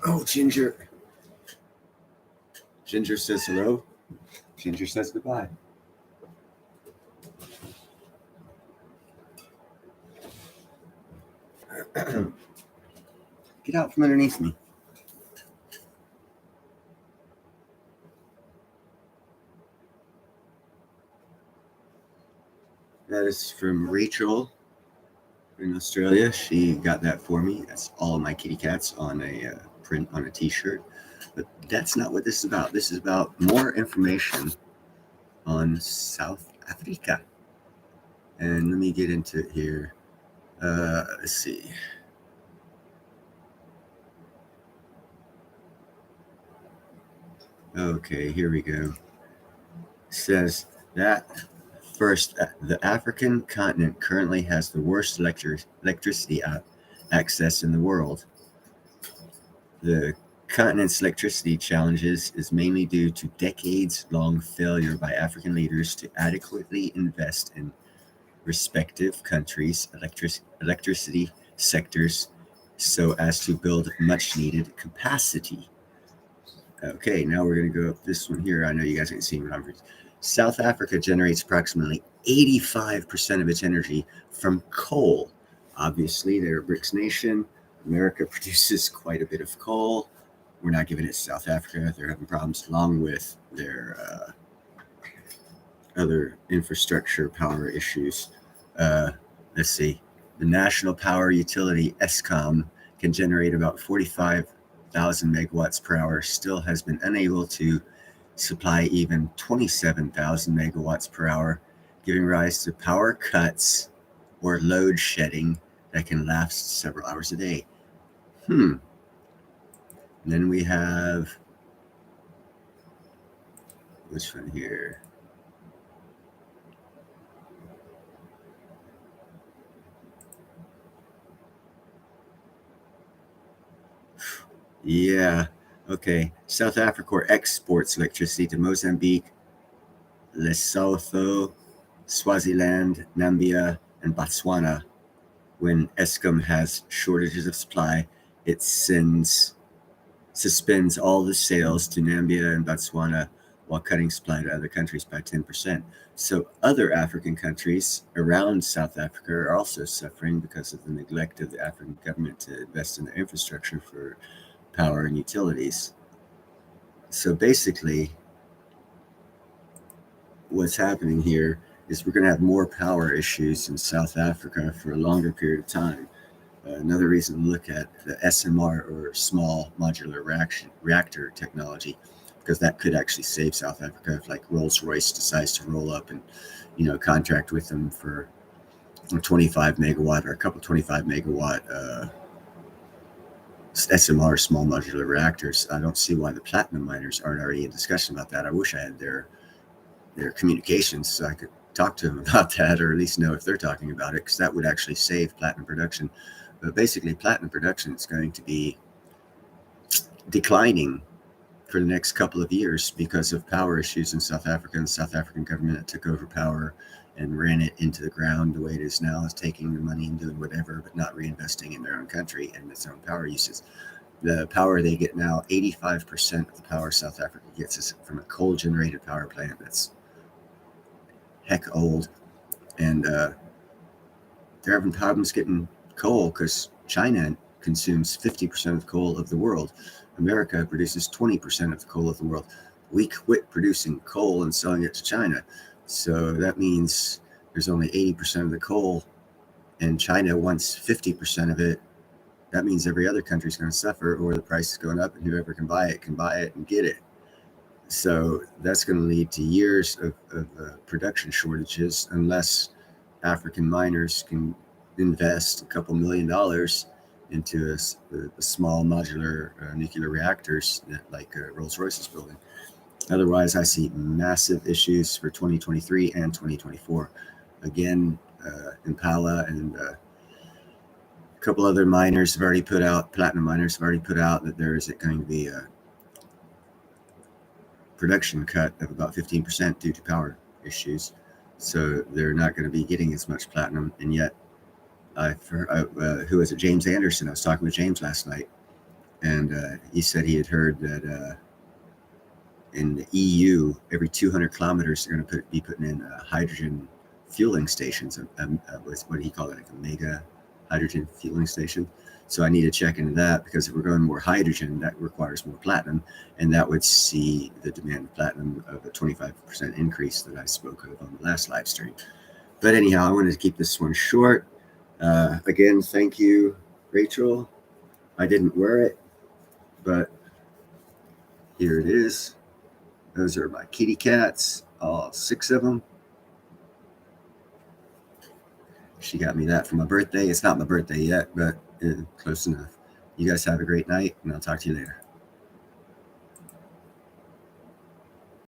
Oh, Ginger. Ginger says hello. Ginger says goodbye. Get out from underneath me. That is from Rachel in Australia. She got that for me. That's all of my kitty cats on a print on a t-shirt. But that's not what this is about. This is about more information on South Africa. And let me get into it here. Let's see. Okay, here we go. It says that first, the African continent currently has the worst electricity access in the world. The continent's electricity challenges is mainly due to decades-long failure by African leaders to adequately invest in respective countries' electricity sectors so as to build much-needed capacity. Okay, now we're going to go up this one here. I know you guys can see what I'm reading. South Africa generates approximately 85% of its energy from coal. Obviously, they're a BRICS nation. America produces quite a bit of coal. We're not giving it to South Africa. They're having problems along with their other infrastructure power issues. Let's see. The national power utility, Eskom, can generate about 45,000 megawatts per hour, still has been unable to supply even 27,000 megawatts per hour, giving rise to power cuts or load shedding that can last several hours a day. And then we have, which one here? Yeah, okay. South Africa exports electricity to Mozambique, Lesotho, Swaziland, Namibia, and Botswana. When Eskom has shortages of supply, it suspends all the sales to Namibia and Botswana while cutting supply to other countries by 10%. So other African countries around South Africa are also suffering because of the neglect of the African government to invest in their infrastructure for power and utilities. So basically, what's happening here is we're going to have more power issues in South Africa for a longer period of time. Another reason to look at the SMR, or small modular reactor technology, because that could actually save South Africa if, like, Rolls-Royce decides to roll up and, contract with them for a 25 megawatt or a couple 25 megawatt SMR, small modular reactors. I don't see why the platinum miners aren't already in discussion about that. I wish I had their communications so I could talk to them about that, or at least know if they're talking about it, because that would actually save platinum production. But basically, platinum production is going to be declining for the next couple of years because of power issues in South Africa. And the South African government that took over power and ran it into the ground the way it is now, is taking the money and doing whatever, but not reinvesting in their own country and its own power uses. The power they get now, 85% of the power South Africa gets is from a coal-generated power plant that's heck old. And they're having problems getting coal because China consumes 50% of the coal of the world. America produces 20% of the coal of the world. We quit producing coal and selling it to China. So that means there's only 80% of the coal, and China wants 50% of it. That means every other country is going to suffer, or the price is going up, and whoever can buy it and get it. So that's going to lead to years of production shortages unless African miners can invest a couple $1 million into a small modular nuclear reactors like Rolls-Royce is building. Otherwise, I see massive issues for 2023 and 2024. Again, Impala and a couple other miners have already put out, platinum miners have already put out that there is going to be a production cut of about 15% due to power issues. So they're not going to be getting as much platinum. And yet, who was it? James Anderson. I was talking with James last night, And he said he had heard that in the EU, every 200 kilometers, they're going to be putting in hydrogen fueling stations. What do you call it? Like a mega hydrogen fueling station. So I need to check into that, because if we're going more hydrogen, that requires more platinum, and that would see the demand of platinum of a 25% increase that I spoke of on the last live stream. But anyhow, I wanted to keep this one short. Again, thank you, Rachel. I didn't wear it, but here it is. Those are my kitty cats, all 6 of them. She got me that for my birthday. It's not my birthday yet, but close enough. You guys have a great night, and I'll talk to you later.